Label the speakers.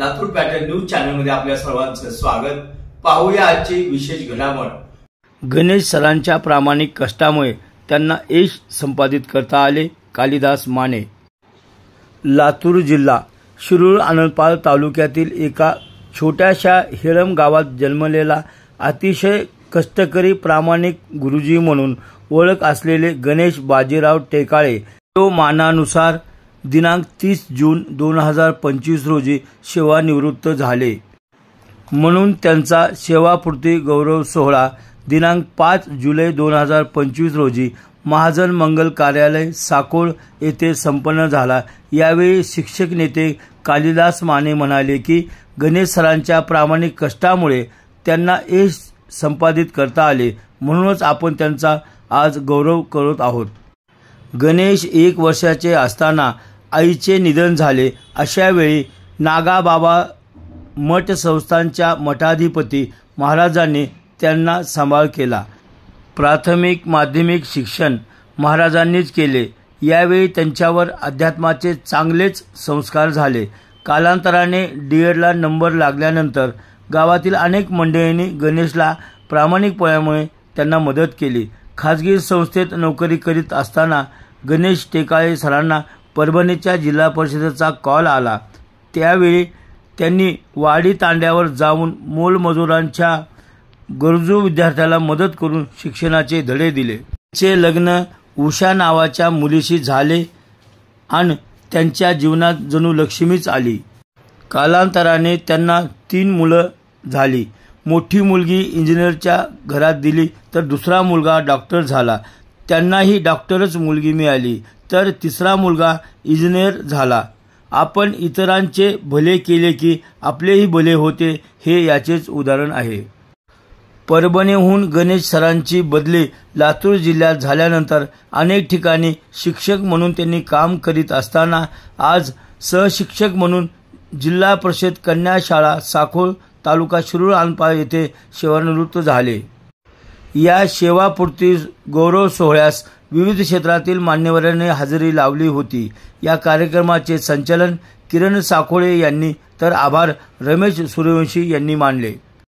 Speaker 1: Latur pattern news channel मध्ये आपल्या सर्वांचं स्वागत। पाहूया आजची विशेष घडामोड।
Speaker 2: गणेश सरांच्या प्रामाणिक कष्टामुळे त्यांना यश संपादित करता आले। कालिदास माने। लातूर जिल्हा शिरूर आनंदपाल तालुक्यातील एका छोट्याशा हेरम गावात जन्मलेला अतिशय कष्टकरी प्रामाणिक गुरुजी म्हणून ओळख असलेले गणेश बाजीराव टेकाळे तो मानानुसार दिनांक 30 जून 2025 रोजी सेवानिवृत्त झाले। म्हणून त्यांचा सेवापूर्ती गौरव सोहळा दिनांक 5 जुलै 2025 रोजी महाजन मंगल कार्यालय साकोळ येथे संपन्न झाला। यावेळी शिक्षक नेते कालिदास माने म्हणाले की गणेश सरांच्या प्रामाणिक कष्टामुळे त्यांना यश संपादित करता आले, म्हणूनच आपण त्यांचा आज गौरव करत आहोत। गणेश 1 वर्षाचे असताना आईचे निधन झाले। अशा वेळी नागाबाबा मठ संस्थानच्या मठाधिपती महाराजांनी त्यांना सांभाळ केला। प्राथमिक माध्यमिक शिक्षण महाराजांनीच केले। यावेळी त्यांच्यावर अध्यात्माचे चांगलेच संस्कार झाले। कालांतराने डीएडला नंबर लागल्यानंतर गावातील अनेक मंडळींनी गणेशला प्रामाणिकपणामुळे त्यांना मदत केली। खाजगी संस्थेत नोकरी करीत असताना गणेश टेकाळे सरांना परभणीच्या जिल्हा परिषदेचा कॉल आला। त्यावेळी त्यांनी वाडी तांड्यावर जाऊन मोलमजुरांच्या गरजू विद्यार्थ्याला मदत करून शिक्षणाचे धडे दिले। त्यांचे लग्न उषा नावाच्या मुलीशी झाले आणि त्यांच्या जीवनात जणू लक्ष्मीच आली। कालांतराने त्यांना 3 मुलं झाली। मोठी मुलगी इंजिनियरच्या घरात दिली, तर दुसरा मुलगा डॉक्टर झाला। त्यांनाही डॉक्टरच मुलगी मिळाली, तर तिसरा मुलगा इंजिनियर झाला। आपण इतरांचे भले केले की आपलेही भले होते, हे याचेच उदाहरण आहे। परभणीहून गणेश सरांची बदली लातूर जिल्ह्यात झाल्यानंतर अनेक ठिकाणी शिक्षक म्हणून त्यांनी काम करीत असताना आज सहशिक्षक म्हणून जिल्हा परिषद कन्या शाळा साकोळ तालुका शिरूर आनंदपाल येथे सेवानिवृत्त झाले। या सेवापूर्ती गौरव सोहळ्यास विविध क्षेत्रातील मान्यवरांनी हजेरी लावली होती। या कार्यक्रमाचे संचालन किरण साकोळे यांनी तर आभार रमेश सूर्यवंशी यांनी मानले।